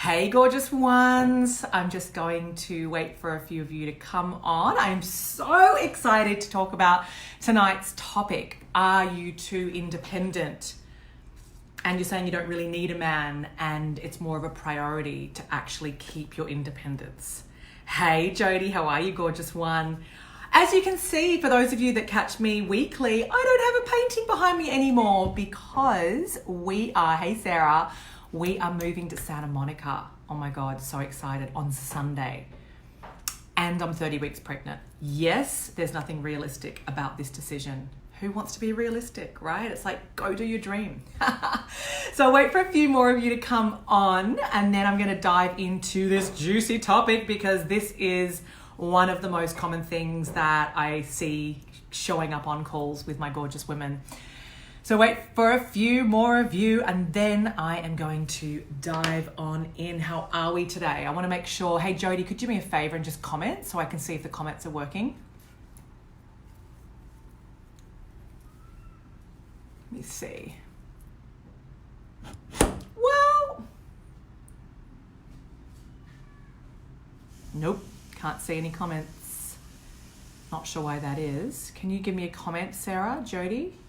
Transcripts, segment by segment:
Hey, gorgeous ones. I'm just going to wait for a few of you to come on. I'm so excited to talk about tonight's topic. Are you too independent? And you're saying you don't really need a man and it's more of a priority to actually keep your independence. Hey, Jody, how are you, gorgeous one? As you can see, for those of you that catch me weekly, I don't have a painting behind me anymore because hey Sarah, we are moving to Santa Monica. Oh my God, so excited, on Sunday. And I'm 30 weeks pregnant. Yes, there's nothing realistic about this decision. Who wants to be realistic, right? It's like, go do your dream. So I'll wait for a few more of you to come on, and then I'm gonna dive into this juicy topic because this is one of the most common things that I see showing up on calls with my gorgeous women. So wait for a few more of you, and then I am going to dive on in. How are we today? I wanna make sure, hey Jody, could you do me a favor and just comment so I can see if the comments are working? Let me see. Well, nope, can't see any comments. Not sure why that is. Can you give me a comment, Sarah, Jody?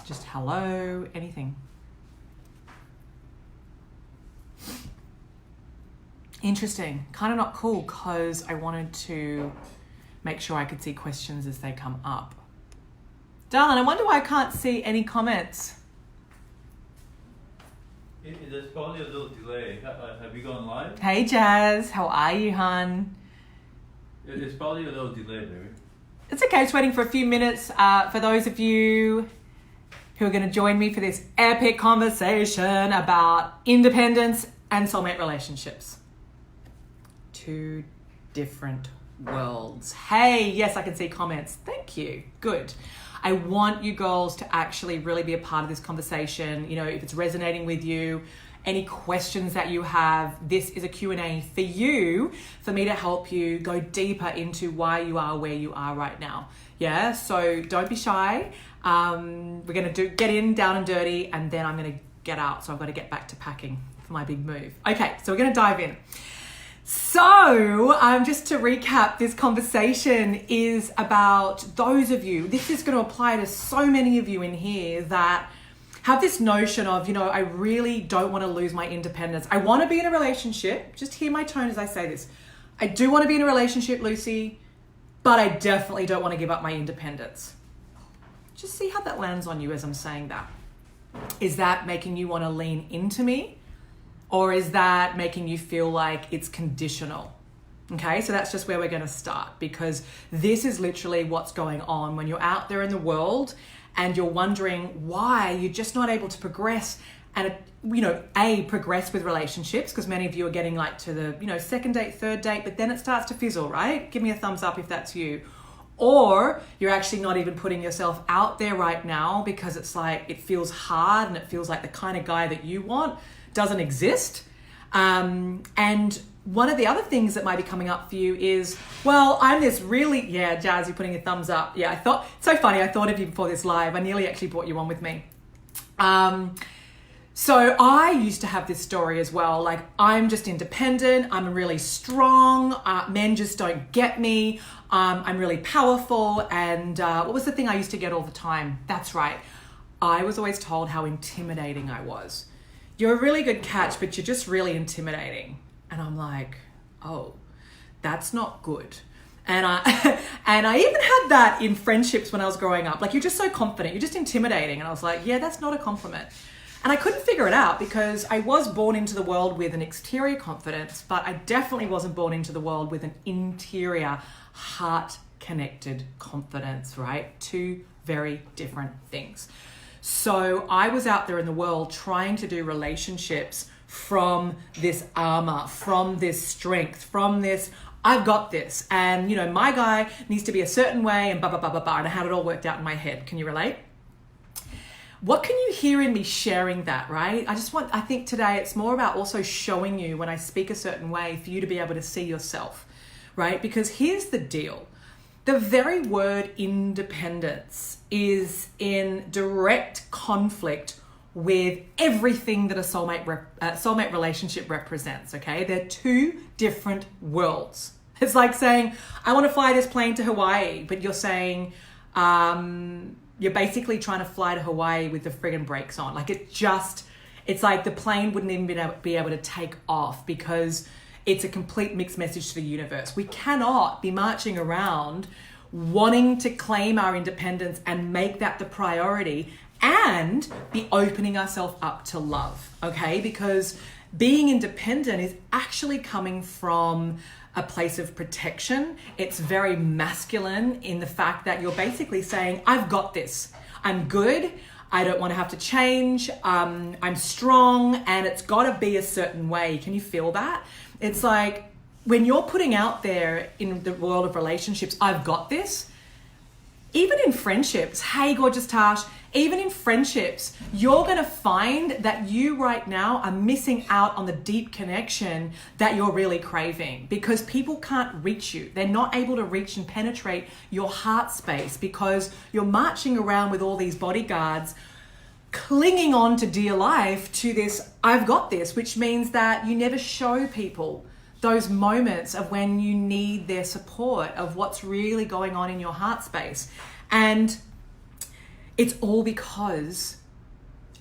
Just hello, anything. Interesting, kind of not cool because I wanted to make sure I could see questions as they come up. Darling, I wonder why I can't see any comments. There's probably a little delay. Have you gone live? Hey Jazz, how are you, hun? There's probably a little delay, baby. It's okay, just waiting for a few minutes. For those of you who are going to join me for this epic conversation about independence and soulmate relationships. Two different worlds. Hey, yes, I can see comments. Thank you. Good. I want you girls to actually really be a part of this conversation. You know, if it's resonating with you, any questions that you have, this is a Q&A for you, for me to help you go deeper into why you are where you are right now. Yeah, so don't be shy. We're gonna get in down and dirty, and then I'm gonna get out. So I've got to get back to packing for my big move. Okay, so we're gonna dive in. So just to recap, this conversation is about those of you, this is going to apply to so many of you in here that have this notion of, you know, I really don't want to lose my independence. I want to be in a relationship. Just hear my tone as I say this. I do want to be in a relationship, Lucy, but I definitely don't want to give up my independence. Just see how that lands on you as I'm saying that. Is that making you want to lean into me? Or is that making you feel like it's conditional? Okay, so that's just where we're going to start, because this is literally what's going on when you're out there in the world and you're wondering why you're just not able to progress and, you know, progress with relationships, because many of you are getting like to the, you know, second date, third date, but then it starts to fizzle, right? Give me a thumbs up if that's you. Or you're actually not even putting yourself out there right now because it's like, it feels hard and it feels like the kind of guy that you want doesn't exist. And one of the other things that might be coming up for you is, well, I'm this really, yeah, Jazz, you're putting a thumbs up. Yeah, I thought, so funny, I thought of you before this live. I nearly actually brought you on with me. So I used to have this story as well, like I'm just independent, I'm really strong, men just don't get me, I'm really powerful, and what was the thing I used to get all the time? That's right, I was always told how intimidating I was. You're a really good catch, but you're just really intimidating. And I'm like, oh, that's not good. And I even had that in friendships when I was growing up. Like, you're just so confident, you're just intimidating. And I was like, yeah, that's not a compliment. And I couldn't figure it out because I was born into the world with an exterior confidence, but I definitely wasn't born into the world with an interior, heart-connected confidence, right? Two very different things. So I was out there in the world trying to do relationships from this armor, from this strength, from this, I've got this. And, you know, my guy needs to be a certain way and blah, blah, blah, blah, blah. And I had it all worked out in my head. Can you relate? What can you hear in me sharing that, right? I think today it's more about also showing you when I speak a certain way for you to be able to see yourself, right? Because here's the deal. The very word independence is in direct conflict with everything that a soulmate relationship represents, okay? They're two different worlds. It's like saying, I want to fly this plane to Hawaii, but you're saying, you're basically trying to fly to Hawaii with the friggin' brakes on. Like it's like the plane wouldn't even be able to take off because it's a complete mixed message to the universe. We cannot be marching around wanting to claim our independence and make that the priority and be opening ourselves up to love, okay? Because being independent is actually coming from a place of protection. It's very masculine in the fact that you're basically saying, I've got this. I'm good. I don't want to have to change. I'm strong, and it's got to be a certain way. Can you feel that? It's like when you're putting out there in the world of relationships, I've got this. Even in friendships, hey, gorgeous Tash, even in friendships, you're going to find that you right now are missing out on the deep connection that you're really craving because people can't reach you. They're not able to reach and penetrate your heart space because you're marching around with all these bodyguards, clinging on to dear life to this, I've got this, which means that you never show people those moments of when you need their support, of what's really going on in your heart space. And it's all because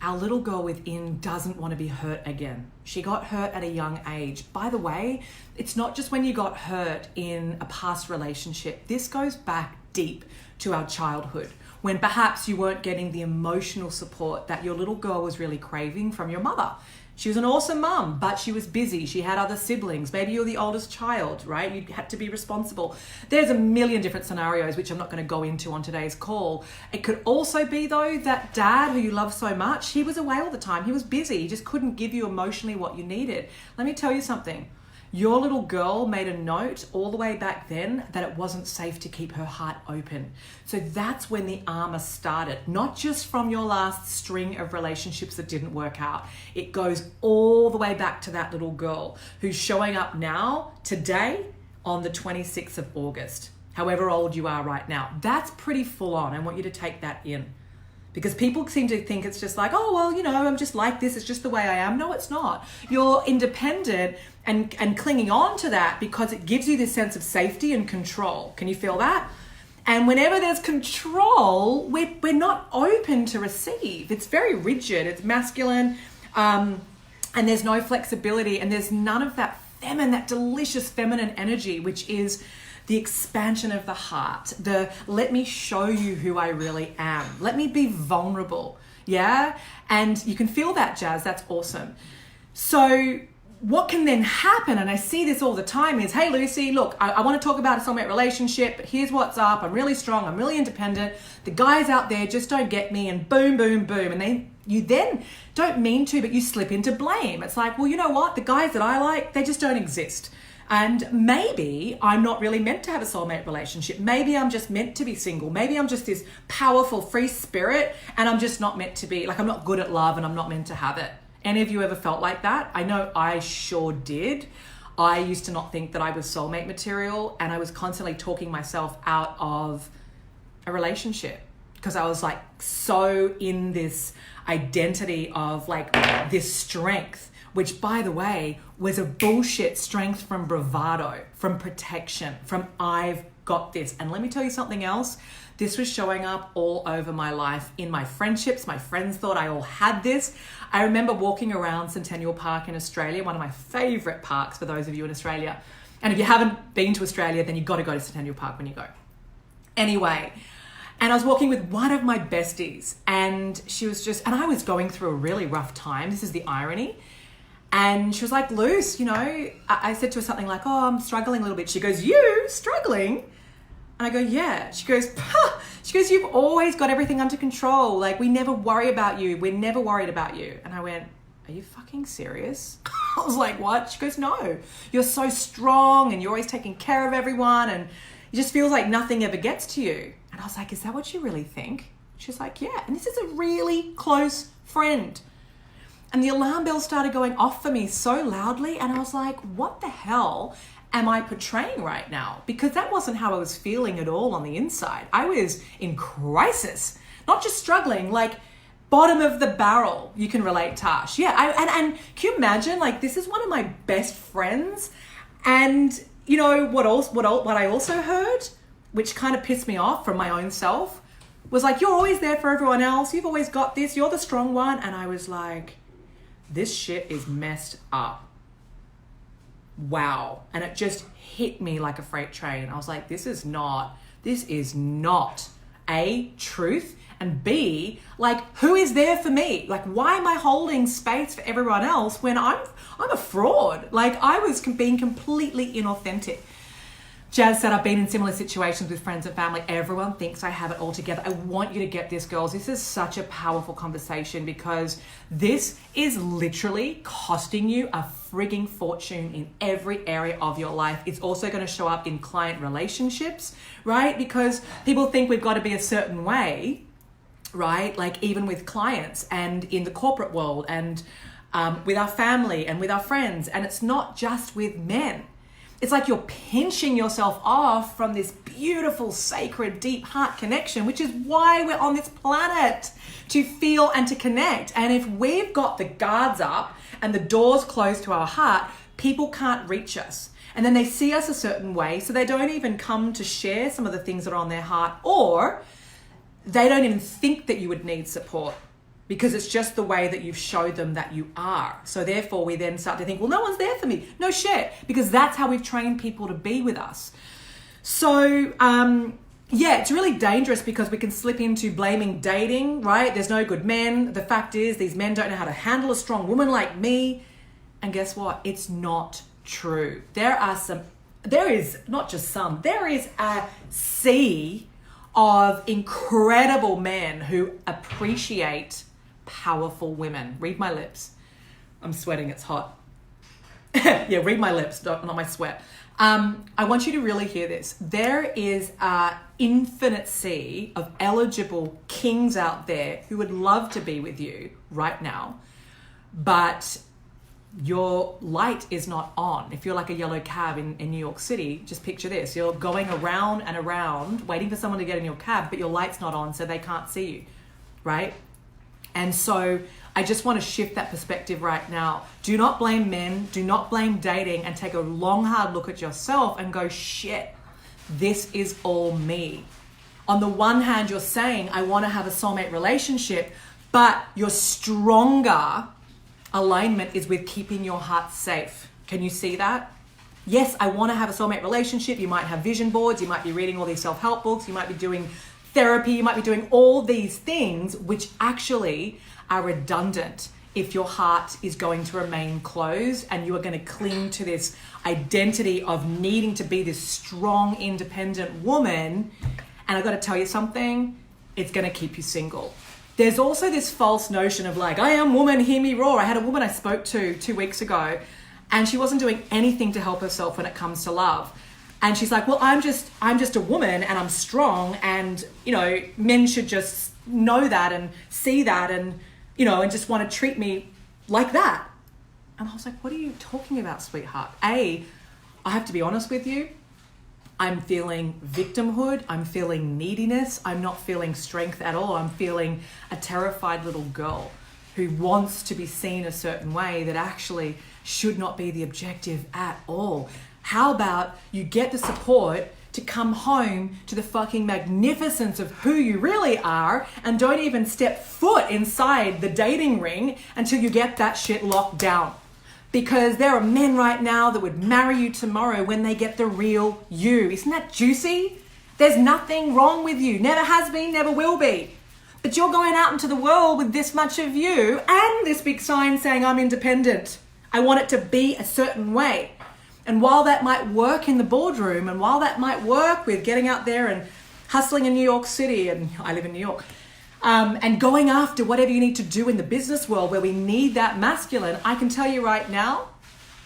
our little girl within doesn't want to be hurt again. She got hurt at a young age. By the way, it's not just when you got hurt in a past relationship. This goes back deep to our childhood, when perhaps you weren't getting the emotional support that your little girl was really craving from your mother. She was an awesome mum, but she was busy. She had other siblings. Maybe you're the oldest child, right? You had to be responsible. There's a million different scenarios, which I'm not going to go into on today's call. It could also be, though, that dad who you love so much, he was away all the time. He was busy. He just couldn't give you emotionally what you needed. Let me tell you something. Your little girl made a note all the way back then that it wasn't safe to keep her heart open. So that's when the armor started, not just from your last string of relationships that didn't work out. It goes all the way back to that little girl who's showing up now, today, on the 26th of August, however old you are right now. That's pretty full on. I want you to take that in. Because people seem to think it's just like, oh, well, you know, I'm just like this. It's just the way I am. No, it's not. You're independent and clinging on to that because it gives you this sense of safety and control. Can you feel that? And whenever there's control, we're not open to receive. It's very rigid. It's masculine. And there's no flexibility. And there's none of that that delicious feminine energy, which is the expansion of the heart, let me show you who I really am. Let me be vulnerable, yeah? And you can feel that, Jazz. That's awesome. So what can then happen, and I see this all the time, is, hey, Lucy, look, I want to talk about a soulmate relationship, but here's what's up. I'm really strong. I'm really independent. The guys out there just don't get me, and boom, boom, boom. And you then don't mean to, but you slip into blame. It's like, well, you know what? The guys that I like, they just don't exist. And maybe I'm not really meant to have a soulmate relationship. Maybe I'm just meant to be single. Maybe I'm just this powerful free spirit and I'm just not meant to be, like I'm not good at love and I'm not meant to have it. Any of you ever felt like that? I know I sure did. I used to not think that I was soulmate material and I was constantly talking myself out of a relationship because I was like so in this identity of like this strength, which, by the way, was a bullshit strength from bravado, from protection, from I've got this. And let me tell you something else. This was showing up all over my life in my friendships. My friends thought I all had this. I remember walking around Centennial Park in Australia, one of my favorite parks for those of you in Australia. And if you haven't been to Australia, then you've got to go to Centennial Park when you go. Anyway, and I was walking with one of my besties and she was just, and I was going through a really rough time. This is the irony. And she was like, Luce, you know, I said to her something like, oh, I'm struggling a little bit. She goes, you struggling? And I go, yeah. She goes, you've always got everything under control. Like, we never worry about you. We're never worried about you. And I went, are you fucking serious? I was like, what? She goes, no, you're so strong and you're always taking care of everyone. And it just feels like nothing ever gets to you. And I was like, is that what you really think? She's like, yeah. And this is a really close friend. And the alarm bell started going off for me so loudly. And I was like, what the hell am I portraying right now? Because that wasn't how I was feeling at all on the inside. I was in crisis, not just struggling, like bottom of the barrel. You can relate, Tash. Yeah, and can you imagine, like, this is one of my best friends, and you know what I also heard, which kind of pissed me off from my own self, was like, you're always there for everyone else. You've always got this. You're the strong one. And I was like, this shit is messed up. Wow. And it just hit me like a freight train. I was like, this is not A, truth, and B, like, who is there for me? Like, why am I holding space for everyone else when I'm a fraud? Like, I was being completely inauthentic. Jazz said, I've been in similar situations with friends and family. Everyone thinks I have it all together. I want you to get this, girls. This is such a powerful conversation because this is literally costing you a frigging fortune in every area of your life. It's also going to show up in client relationships, right? Because people think we've got to be a certain way, right? Like even with clients and in the corporate world and with our family and with our friends. And it's not just with men. It's like you're pinching yourself off from this beautiful, sacred, deep heart connection, which is why we're on this planet, to feel and to connect. And if we've got the guards up and the doors closed to our heart, people can't reach us. And then they see us a certain way, so they don't even come to share some of the things that are on their heart, or they don't even think that you would need support, because it's just the way that you've showed them that you are. So therefore we then start to think, well, no one's there for me. No shit, because that's how we've trained people to be with us. So yeah, it's really dangerous because we can slip into blaming dating, right? There's no good men. The fact is these men don't know how to handle a strong woman like me. And guess what? It's not true. There is a sea of incredible men who appreciate powerful women. Read my lips. I'm sweating, it's hot. Yeah, read my lips, not my sweat. I want you to really hear this. There is an infinite sea of eligible kings out there who would love to be with you right now, but your light is not on. If you're like a yellow cab in New York City, just picture this. You're going around and around waiting for someone to get in your cab, but your light's not on, so they can't see you, right? And so I just want to shift that perspective right now. Do not blame men, do not blame dating, and take a long, hard look at yourself and go, shit, this is all me. On the one hand, you're saying, I want to have a soulmate relationship, but your stronger alignment is with keeping your heart safe. Can you see that? Yes, I want to have a soulmate relationship. You might have vision boards. You might be reading all these self-help books. You might be doing therapy. You might be doing all these things, which actually are redundant if your heart is going to remain closed and you are going to cling to this identity of needing to be this strong, independent woman. And I've got to tell you something, it's going to keep you single. There's also this false notion of like, I am woman, hear me roar. I had a woman I spoke to 2 weeks ago, and she wasn't doing anything to help herself when it comes to love. And she's like, well, I'm just a woman and I'm strong, and, you know, men should just know that and see that and, you know, and just want to treat me like that. And I was like, what are you talking about, sweetheart? I have to be honest with you. I'm feeling victimhood. I'm feeling neediness. I'm not feeling strength at all. I'm feeling a terrified little girl who wants to be seen a certain way that actually should not be the objective at all. How about you get the support to come home to the fucking magnificence of who you really are, and don't even step foot inside the dating ring until you get that shit locked down. Because there are men right now that would marry you tomorrow when they get the real you. Isn't that juicy? There's nothing wrong with you. Never has been, never will be. But you're going out into the world with this much of you and this big sign saying, I'm independent. I want it to be a certain way. And while that might work in the boardroom, and while that might work with getting out there and hustling in New York City, and I live in New York, and going after whatever you need to do in the business world where we need that masculine, I can tell you right now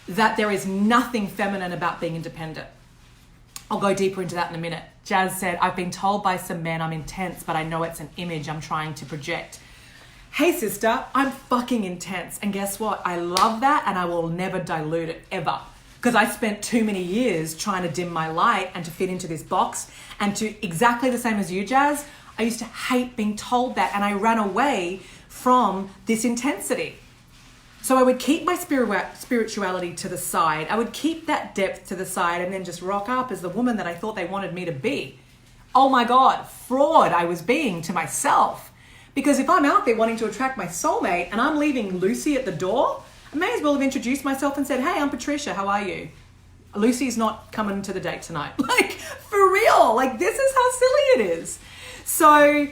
that there is nothing feminine about being independent. I'll go deeper into that in a minute. Jazz said, I've been told by some men I'm intense, but I know it's an image I'm trying to project. Hey sister, I'm fucking intense. And guess what? I love that, and I will never dilute it ever. Because I spent too many years trying to dim my light and to fit into this box, and to exactly the same as you, Jazz, I used to hate being told that, and I ran away from this intensity. So I would keep my spirituality to the side. I would keep that depth to the side and then just rock up as the woman that I thought they wanted me to be. Oh my God, fraud I was being to myself. Because if I'm out there wanting to attract my soulmate and I'm leaving Lucy at the door, I may as well have introduced myself and said, hey, I'm Patricia, how are you? Lucy's not coming to the date tonight. Like, for real, like this is how silly it is. So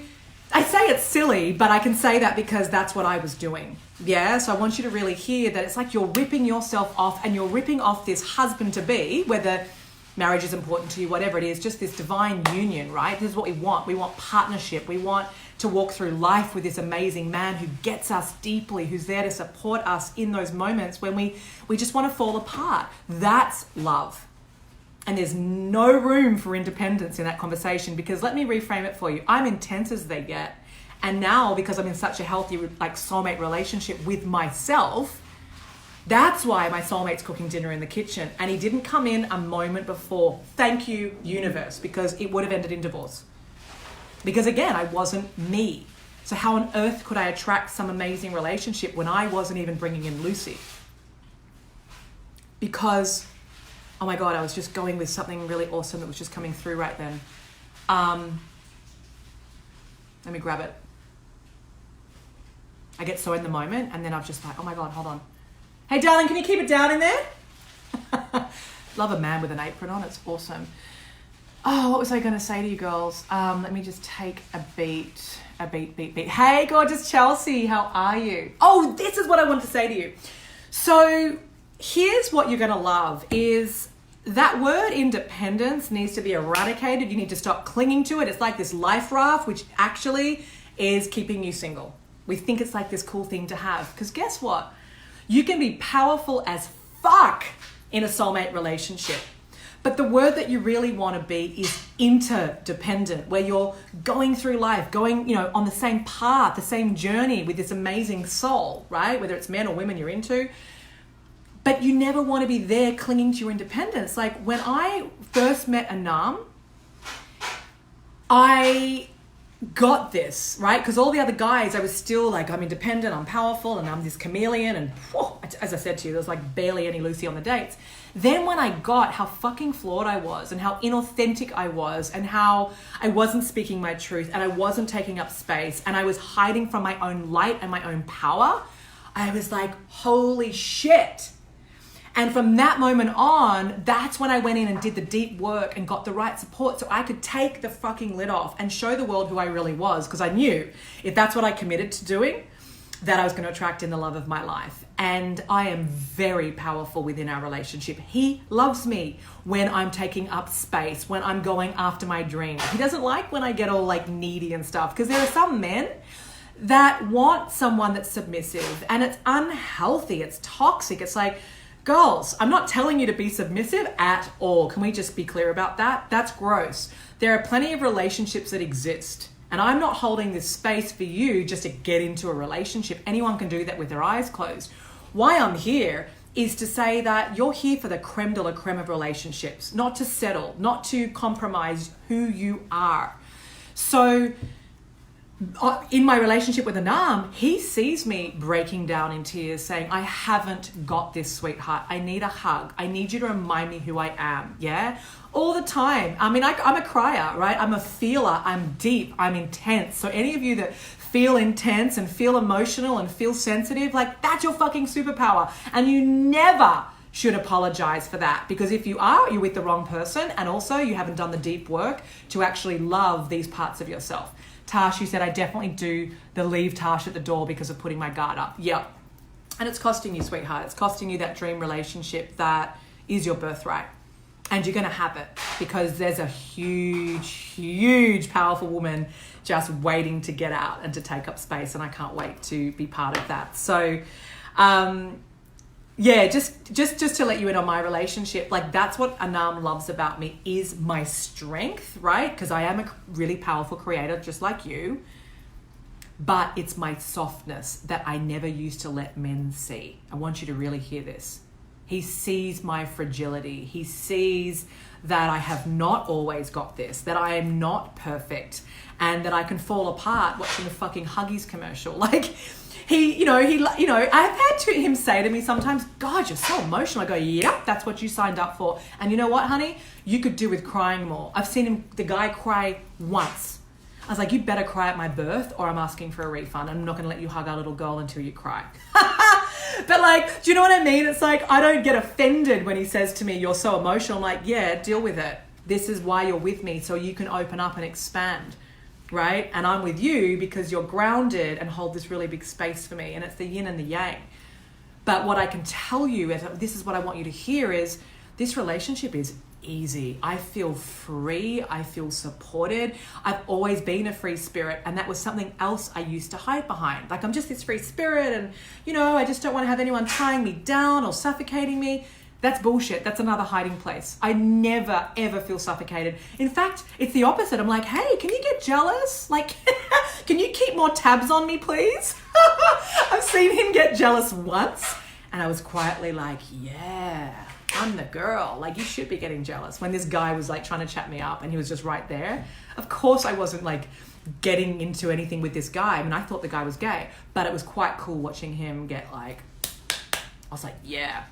I say it's silly, but I can say that because that's what I was doing. Yeah, so I want you to really hear that it's like you're ripping yourself off and you're ripping off this husband-to-be, whether marriage is important to you, whatever it is, just this divine union, right? This is what we want. We want partnership. We want to walk through life with this amazing man who gets us deeply, who's there to support us in those moments when we just want to fall apart. That's love. And there's no room for independence in that conversation because let me reframe it for you. I'm intense as they get. And now, because I'm in such a healthy, like soulmate relationship with myself, that's why my soulmate's cooking dinner in the kitchen. And he didn't come in a moment before. Thank you, universe, because it would have ended in divorce. Because again, I wasn't me. So how on earth could I attract some amazing relationship when I wasn't even bringing in Lucy? Because, oh my God, I was just going with something really awesome that was just coming through right then. Let me grab it. I get so in the moment and then I'm just like, oh my God, hold on. Hey darling, can you keep it down in there? Love a man with an apron on, it's awesome. Oh, what was I going to say to you girls? Let me just take a beat. Hey gorgeous Chelsea, how are you? Oh, this is what I wanted to say to you. So here's what you're going to love is that word independence needs to be eradicated. You need to stop clinging to it. It's like this life raft, which actually is keeping you single. We think it's like this cool thing to have. Because guess what? You can be powerful as fuck in a soulmate relationship. But the word that you really want to be is interdependent, where you're going through life, going, on the same path, the same journey with this amazing soul, right? Whether it's men or women you're into. But you never want to be there clinging to your independence. Like when I first met Anam, I got this, right? Because all the other guys, I was still like, I'm independent, I'm powerful, and I'm this chameleon. And whew, as I said to you, there was like barely any Lucy on the dates. Then when I got how fucking flawed I was and how inauthentic I was and how I wasn't speaking my truth and I wasn't taking up space and I was hiding from my own light and my own power, I was like, holy shit. And from that moment on, that's when I went in and did the deep work and got the right support so I could take the fucking lid off and show the world who I really was. Because I knew if that's what I committed to doing, that I was going to attract in the love of my life. And I am very powerful within our relationship. He loves me when I'm taking up space, when I'm going after my dreams. He doesn't like when I get all like needy and stuff, because there are some men that want someone that's submissive and it's unhealthy. It's toxic. It's like, girls, I'm not telling you to be submissive at all. Can we just be clear about that? That's gross. There are plenty of relationships that exist. And I'm not holding this space for you just to get into a relationship. Anyone can do that with their eyes closed. Why I'm here is to say that you're here for the creme de la creme of relationships, not to settle, not to compromise who you are. So in my relationship with Anam, he sees me breaking down in tears saying, I haven't got this, sweetheart. I need a hug. I need you to remind me who I am. Yeah. All the time. I mean, I'm a crier, right? I'm a feeler. I'm deep. I'm intense. So any of you that feel intense and feel emotional and feel sensitive, like that's your fucking superpower. And you never should apologize for that, because if you are, you're with the wrong person, and also you haven't done the deep work to actually love these parts of yourself. Tash, you said, I definitely do the leave Tash at the door because of putting my guard up. Yep. And it's costing you, sweetheart. It's costing you that dream relationship that is your birthright. And you're going to have it because there's a huge, huge, powerful woman just waiting to get out and to take up space. And I can't wait to be part of that. So, yeah, just to let you in on my relationship, like that's what Anam loves about me is my strength, right? Because I am a really powerful creator just like you, but it's my softness that I never used to let men see. I want you to really hear this. He sees my fragility. He sees that I have not always got this, that I am not perfect, and that I can fall apart watching a fucking Huggies commercial. Like, I've had him say to me sometimes, God, you're so emotional. I go, yep, that's what you signed up for. And you know what, honey? You could do with crying more. I've seen the guy cry once. I was like, you better cry at my birth or I'm asking for a refund. I'm not going to let you hug our little girl until you cry. But like, do you know what I mean? It's like, I don't get offended when he says to me, you're so emotional. I'm like, yeah, deal with it. This is why you're with me, so you can open up and expand, right? And I'm with you because you're grounded and hold this really big space for me. And it's the yin and the yang. But what I can tell you, this is what I want you to hear, is this relationship is easy. I feel free. I feel supported. I've always been a free spirit, and that was something else I used to hide behind. Like, I'm just this free spirit, and I just don't want to have anyone tying me down or suffocating me. That's bullshit. That's another hiding place. I never ever feel suffocated. In fact, it's the opposite. I'm like, hey, can you get jealous? Like, can you keep more tabs on me, please? I've seen him get jealous once, and I was quietly like, yeah, I'm the girl. Like, you should be getting jealous. When this guy was like trying to chat me up and he was just right there. Of course I wasn't like getting into anything with this guy. I mean, I thought the guy was gay, but it was quite cool watching him get like, I was like, yeah.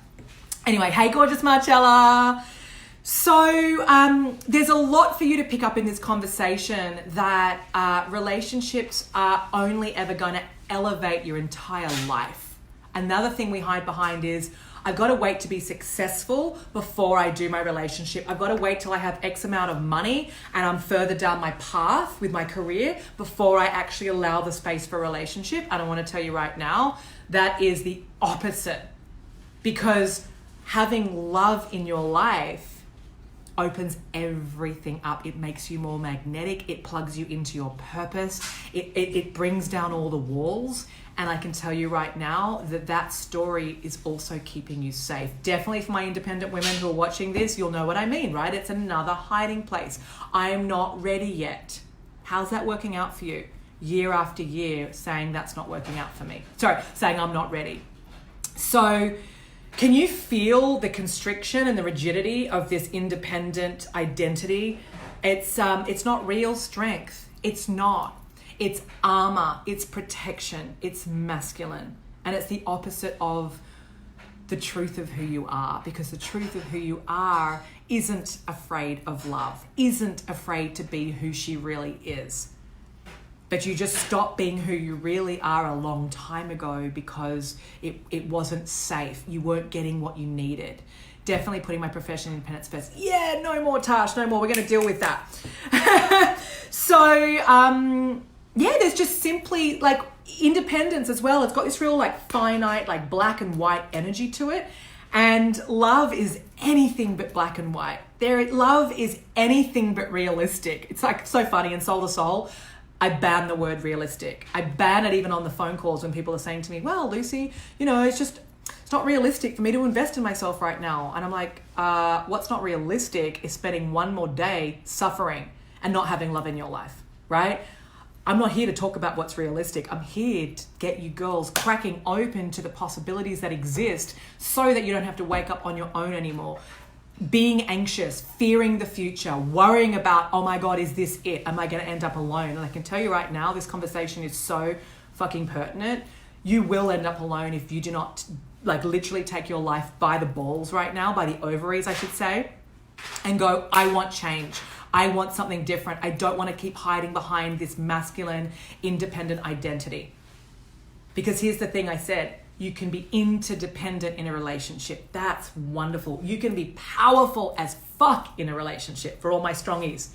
Anyway, hey, gorgeous Marcella. So there's a lot for you to pick up in this conversation, that relationships are only ever going to elevate your entire life. Another thing we hide behind is, I've got to wait to be successful before I do my relationship. I've got to wait till I have X amount of money and I'm further down my path with my career before I actually allow the space for a relationship. And I want to tell you right now, that is the opposite. Because having love in your life opens everything up. It makes you more magnetic. It plugs you into your purpose. It brings down all the walls. And I can tell you right now that story is also keeping you safe. Definitely for my independent women who are watching this, you'll know what I mean, right? It's another hiding place. I am not ready yet. How's that working out for you? Year after year saying that's not working out for me. Saying I'm not ready. So can you feel the constriction and the rigidity of this independent identity? It's not real strength. It's not. It's armor, it's protection, it's masculine. And it's the opposite of the truth of who you are, because the truth of who you are isn't afraid of love, isn't afraid to be who she really is. But you just stopped being who you really are a long time ago because it wasn't safe. You weren't getting what you needed. Definitely putting my professional independence first. Yeah, no more Tash, no more. We're going to deal with that. Yeah, there's just simply like independence as well. It's got this real like finite, like black and white energy to it. And love is anything but black and white. Love is anything but realistic. It's like so funny in Soul to Soul. I ban the word realistic. I ban it even on the phone calls when people are saying to me, well, Lucy, it's not realistic for me to invest in myself right now. And I'm like, what's not realistic is spending one more day suffering and not having love in your life, right? I'm not here to talk about what's realistic. I'm here to get you girls cracking open to the possibilities that exist so that you don't have to wake up on your own anymore. Being anxious, fearing the future, worrying about, oh my God, is this it? Am I going to end up alone? And I can tell you right now, this conversation is so fucking pertinent. You will end up alone if you do not like literally take your life by the balls right now, by the ovaries, I should say, and go, I want change. I want something different. I don't want to keep hiding behind this masculine, independent identity. Because here's the thing I said, you can be interdependent in a relationship. That's wonderful. You can be powerful as fuck in a relationship, for all my strongies.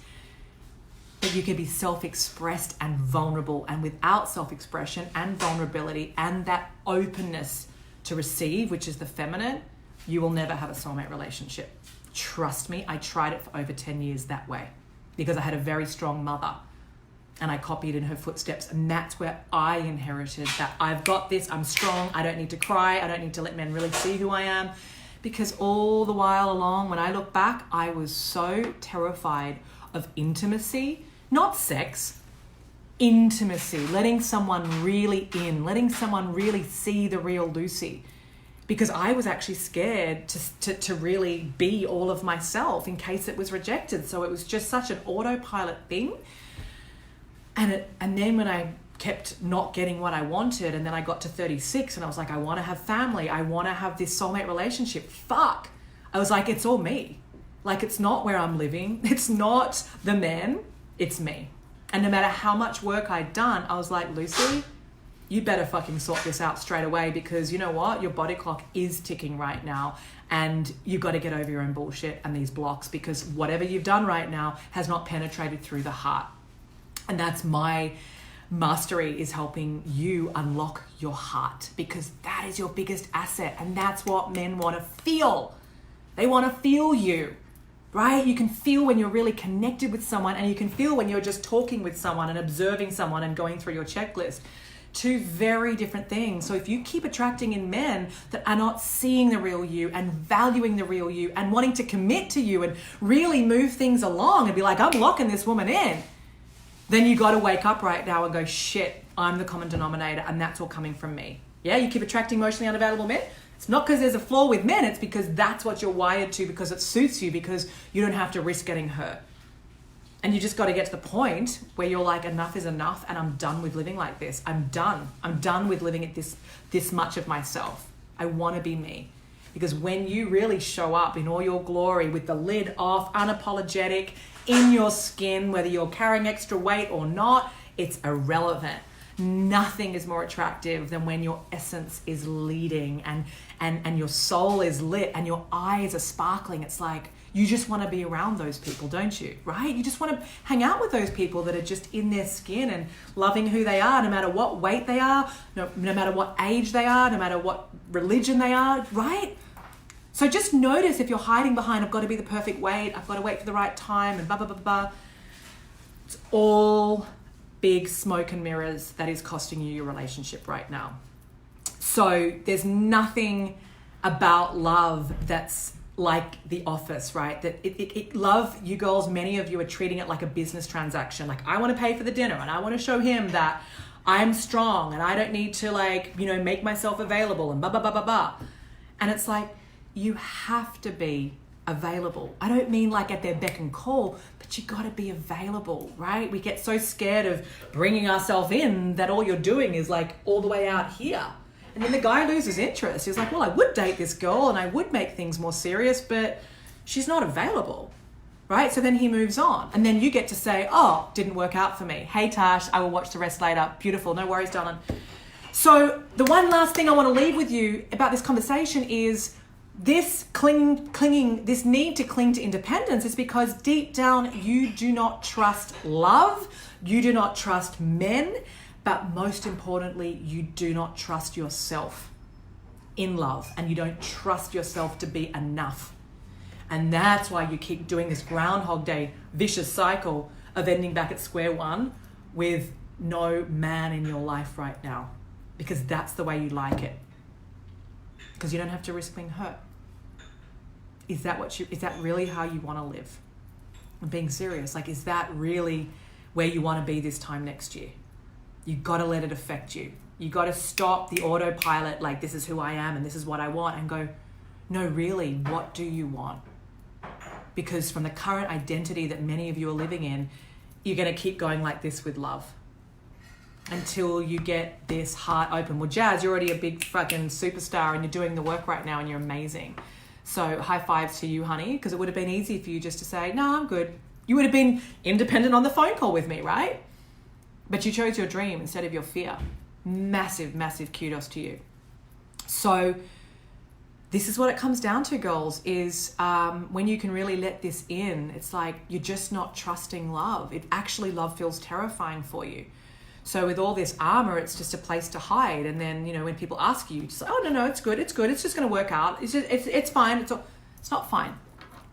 But you can be self-expressed and vulnerable. And without self-expression and vulnerability and that openness to receive, which is the feminine, you will never have a soulmate relationship. Trust me, I tried it for over 10 years that way because I had a very strong mother and I copied in her footsteps. And that's where I inherited that. I've got this, I'm strong, I don't need to cry, I don't need to let men really see who I am. Because all the while along, when I look back, I was so terrified of intimacy, not sex, intimacy, letting someone really in, letting someone really see the real Lucy. because I was actually scared to really be all of myself in case it was rejected. So it was just such an autopilot thing. And then when I kept not getting what I wanted, and then I got to 36 and I was like, I want to have family. I want to have this soulmate relationship. Fuck. I was like, it's all me. Like, it's not where I'm living. It's not the men. It's me. And no matter how much work I'd done, I was like, Lucy, you better fucking sort this out straight away, because you know what? Your body clock is ticking right now, and you've got to get over your own bullshit and these blocks, because whatever you've done right now has not penetrated through the heart. And that's my mastery, is helping you unlock your heart, because that is your biggest asset. And that's what men want to feel. They want to feel you, right? You can feel when you're really connected with someone, and you can feel when you're just talking with someone and observing someone and going through your checklist. Two very different things. So if you keep attracting in men that are not seeing the real you and valuing the real you and wanting to commit to you and really move things along and be like, I'm locking this woman in, then you got to wake up right now and go, shit, I'm the common denominator, and that's all coming from me. Yeah, you keep attracting emotionally unavailable men. It's not because there's a flaw with men. It's because that's what you're wired to, because it suits you, because you don't have to risk getting hurt. And you just got to get to the point where you're like, enough is enough, and I'm done with living like this. I'm done. I'm done with living at this much of myself. I want to be me. Because when you really show up in all your glory, with the lid off, unapologetic, in your skin, whether you're carrying extra weight or not, it's irrelevant. Nothing is more attractive than when your essence is leading and your soul is lit and your eyes are sparkling. It's like, you just want to be around those people, don't you? Right? You just want to hang out with those people that are just in their skin and loving who they are, no matter what weight they are, no matter what age they are, no matter what religion they are, right? So just notice if you're hiding behind, I've got to be the perfect weight, I've got to wait for the right time, and blah, blah, blah, blah. It's all big smoke and mirrors that is costing you your relationship right now. So there's nothing about love that's like The Office, right? That love, you girls, many of you are treating it like a business transaction. Like, I want to pay for the dinner, and I want to show him that I'm strong and I don't need to, like, you know, make myself available and blah, blah, blah, blah, blah. And it's like, you have to be available. I don't mean like at their beck and call, but you got to be available, right? We get so scared of bringing ourselves in that all you're doing is like all the way out here. And then the guy loses interest. He's like, well, I would date this girl and I would make things more serious, but she's not available, right? So then he moves on. And then you get to say, oh, didn't work out for me. Hey, Tash, I will watch the rest later. Beautiful. No worries, darling. So the one last thing I want to leave with you about this conversation is this this need to cling to independence is because deep down you do not trust love, you do not trust men, but most importantly, you do not trust yourself in love, and you don't trust yourself to be enough. And that's why you keep doing this Groundhog Day vicious cycle of ending back at square one with no man in your life right now, because that's the way you like it. Because you don't have to risk being hurt. Is that really how you want to live? I'm being serious. Like, is that really where you want to be this time next year? You got to let it affect you. You got to stop the autopilot, like, this is who I am and this is what I want, and go, no, really, what do you want? Because from the current identity that many of you are living in, you're going to keep going like this with love until you get this heart open. Well, Jazz, you're already a big fucking superstar and you're doing the work right now and you're amazing. So high fives to you, honey, because it would have been easy for you just to say, no, I'm good. You would have been independent on the phone call with me, right? But you chose your dream instead of your fear. Massive, massive kudos to you. So this is what it comes down to, girls, is when you can really let this in, it's like you're just not trusting love. Love feels terrifying for you. So with all this armor, it's just a place to hide. And then, you know, when people ask you, just like, oh, no, it's good. It's just going to work out. It's fine. It's not fine.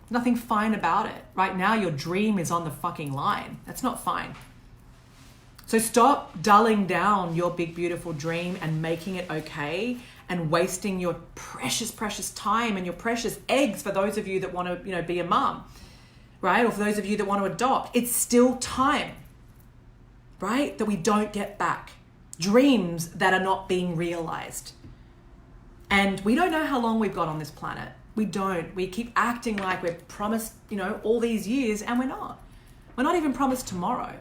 Nothing fine about it. Right now, your dream is on the fucking line. That's not fine. So stop dulling down your big, beautiful dream and making it okay and wasting your precious, precious time and your precious eggs for those of you that want to, you know, be a mom, right? Or for those of you that want to adopt. It's still time, right? That we don't get back. Dreams that are not being realized. And we don't know how long we've got on this planet. We don't. We keep acting like we're promised, all these years, and we're not. We're not even promised tomorrow.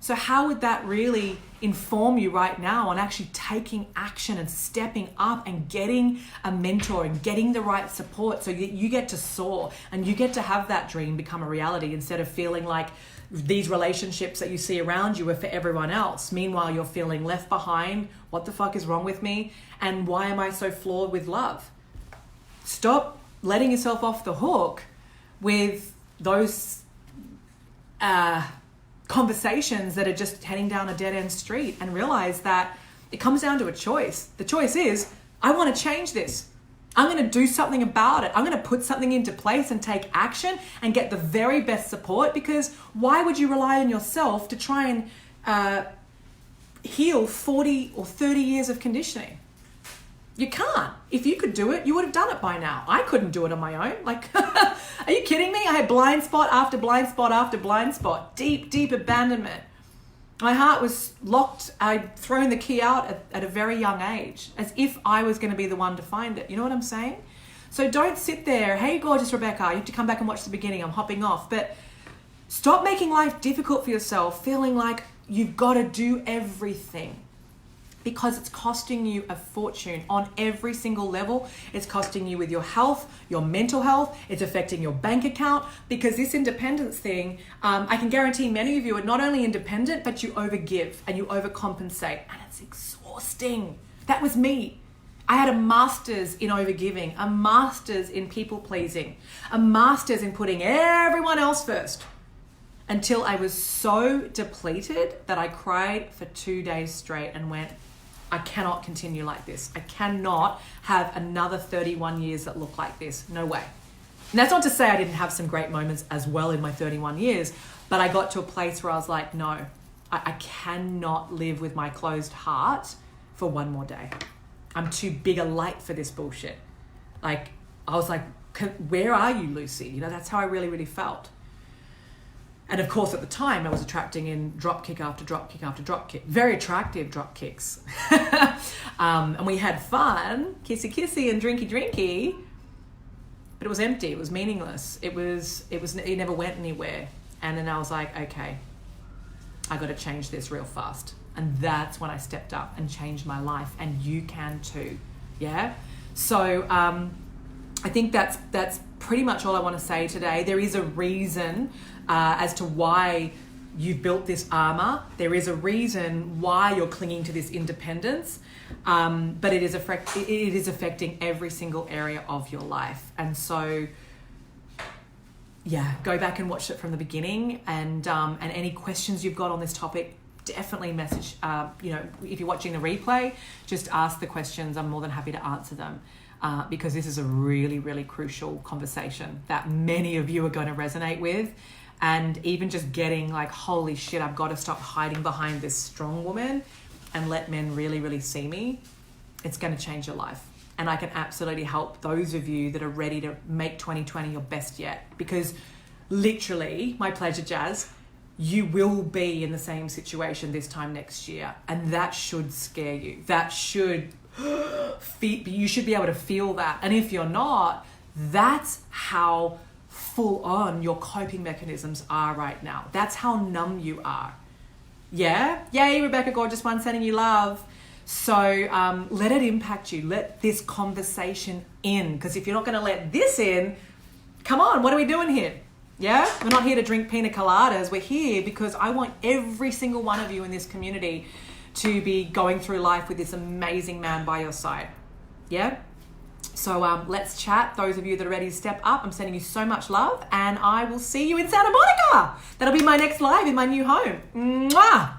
So how would that really inform you right now on actually taking action and stepping up and getting a mentor and getting the right support so you get to soar and you get to have that dream become a reality instead of feeling like these relationships that you see around you are for everyone else. Meanwhile, you're feeling left behind. What the fuck is wrong with me? And why am I so flawed with love? Stop letting yourself off the hook with those conversations that are just heading down a dead-end street and realize that it comes down to a choice. The choice is, I want to change this. I'm going to do something about it. I'm going to put something into place and take action and get the very best support, because why would you rely on yourself to try and heal 40 or 30 years of conditioning? You can't. If you could do it, you would have done it by now. I couldn't do it on my own. Like, are you kidding me? I had blind spot after blind spot after blind spot. Deep, deep abandonment. My heart was locked. I'd thrown the key out at a very young age, as if I was going to be the one to find it. You know what I'm saying? So don't sit there, hey, gorgeous Rebecca, you have to come back and watch the beginning. I'm hopping off. But stop making life difficult for yourself, feeling like you've got to do everything. Because it's costing you a fortune on every single level. It's costing you with your health, your mental health. It's affecting your bank account, because this independence thing, I can guarantee many of you are not only independent, but you overgive and you overcompensate, and it's exhausting. That was me. I had a master's in overgiving, a master's in people pleasing, a master's in putting everyone else first, until I was so depleted that I cried for 2 days straight and went, I cannot continue like this. I cannot have another 31 years that look like this. No way. And that's not to say I didn't have some great moments as well in my 31 years, but I got to a place where I was like, no, I cannot live with my closed heart for one more day. I'm too big a light for this bullshit. Like, I was like, where are you, Lucy? That's how I really, really felt. And of course, at the time, I was attracting in drop kick after drop kick after drop kick. Very attractive drop kicks. And we had fun, kissy kissy and drinky drinky, but it was empty. It was meaningless. It never went anywhere. And then I was like, okay, I got to change this real fast. And that's when I stepped up and changed my life. And you can too. Yeah. So I think that's pretty much all I want to say today. There is a reason as to why you've built this armor. There is a reason why you're clinging to this independence, but it is affecting every single area of your life. And so, yeah, go back and watch it from the beginning. And any questions you've got on this topic, definitely message. If you're watching the replay, just ask the questions. I'm more than happy to answer them. Because this is a really, really crucial conversation that many of you are going to resonate with. And even just getting like, holy shit, I've got to stop hiding behind this strong woman and let men really, really see me. It's going to change your life. And I can absolutely help those of you that are ready to make 2020 your best yet. Because literally, my pleasure, Jazz, you will be in the same situation this time next year. And that should scare you. That should... you should be able to feel that. And if you're not, that's how full on your coping mechanisms are right now. That's how numb you are. Yeah? Yay, Rebecca Gorgeous One, sending you love. So let it impact you. Let this conversation in. Because if you're not going to let this in, come on, what are we doing here? Yeah? We're not here to drink pina coladas. We're here because I want every single one of you in this community to be going through life with this amazing man by your side. Yeah? So let's chat. Those of you that are ready to step up, I'm sending you so much love, and I will see you in Santa Monica. That'll be my next live in my new home. Mwah!